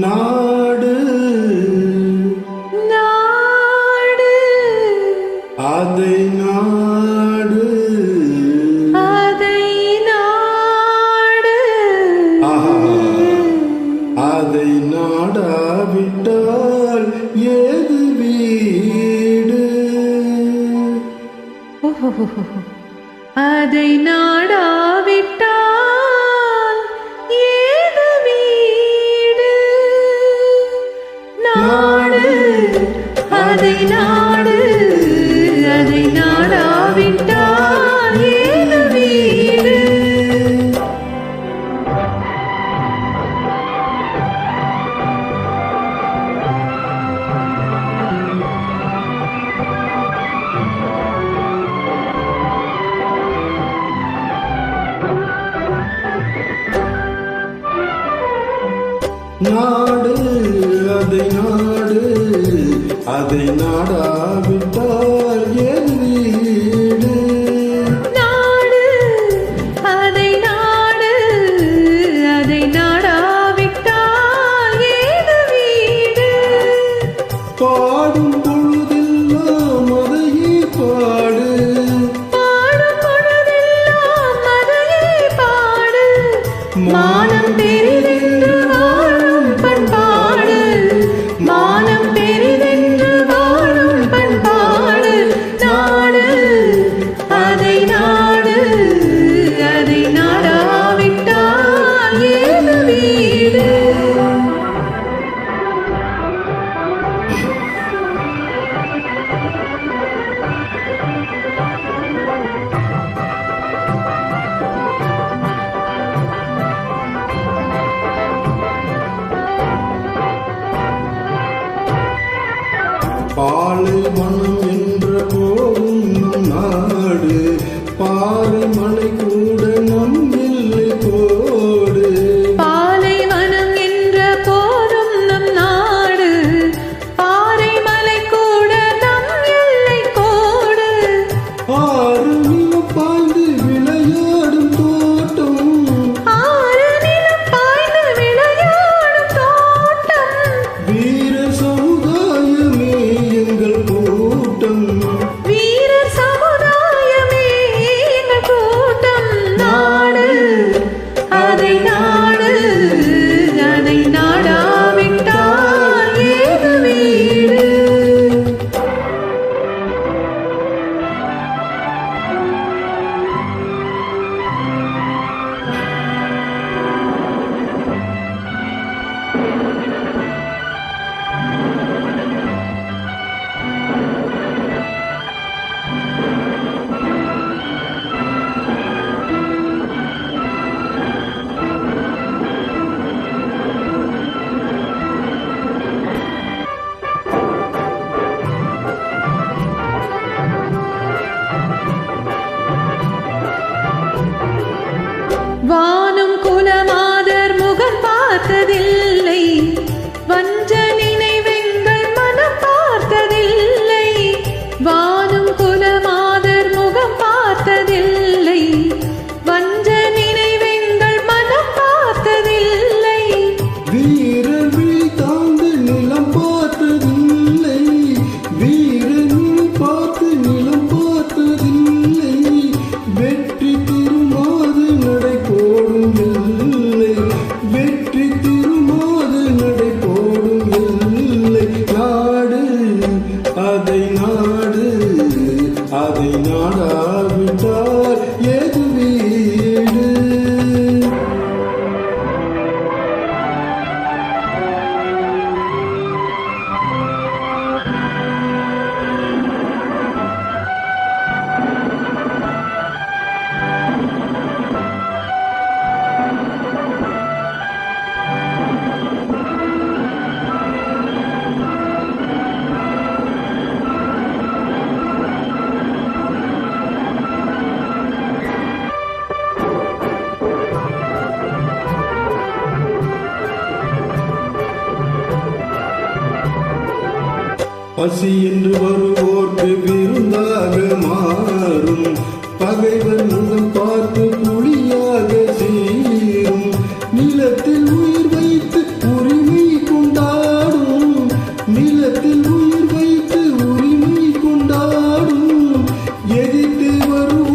நாடு நாடு அதை நாடு அதை நாடு அதை நாடாவிட்டால் ஏது வீடு அதை நாடாவிட்டால் ஏது வீடு நாடு அதை நாடு அதை நாடாவிட்டால் ஏது வீடு நாடு அதை நாடு அதை நாடாவிட்டால் ஏது வீடு நாடு அதை நாடு அதை நாடாவிட்டால் ஏது வீடு பாடும் பொழுதெல்லாம் அதையே பாடு பாடும் பொழுதெல்லாம் அதையே பாடு மானம் பெரிதென்று வாழும் பண்பாடு மானம் பெரிதென்று வாழும் பண்பாடு நாடு அதை நாடு அதை நாடாவிட்டால் ஏது வீடு பாலைவனம் என்ற போதும் நம் நாடு பாறை மலை கூட நம் எல்லை கோடு பாலைவனம் என்ற போதும் நம் நாடு பாறை மலை கூட நம் எல்லை கோடு ஆறு நிலம் பாய்ந்து விளையாடும் தோட்டம் ஆறு நிலம் பாய்ந்து விளையாடும் தோட்டம் வீர சமுதாயமே எங்கள் கூட்டம் வீர சமுதாயமே எங்கள் கூட்டம் நாடு அதை நாடு அதை நாடாவிட்டால் ஏது வீடு வானும் குலமாதர் முகம் பார்த்ததில்லை வஞ்ச நினைவெங்கள் மனம் பார்த்ததில்லை வானும் குலமாதர் முகம் பார்த்ததில்லை வஞ்ச நினைவெங்கள் மனம் பார்த்ததில்லை வீரர் விழி தாழ்ந்து நிலம் பார்த்ததில்லை வீரனில் பார்த்து நிலம் பார்த்ததில்லை வெற்றி திருமாது நடை போடும் எல்லை வெற்றி திருமாது நடை போடும் எல்லை நாடு அதை நாடு அதை நாடாவிட்டால் ஏது வீடு பசி என்று வருவோர்க்கு விருந்தாக மாறும் பகைவர் முகம் பார்த்து புலியாக சீரும் நிலத்தில் உயிர் வைத்து உரிமை பகை வருவோர்க்கு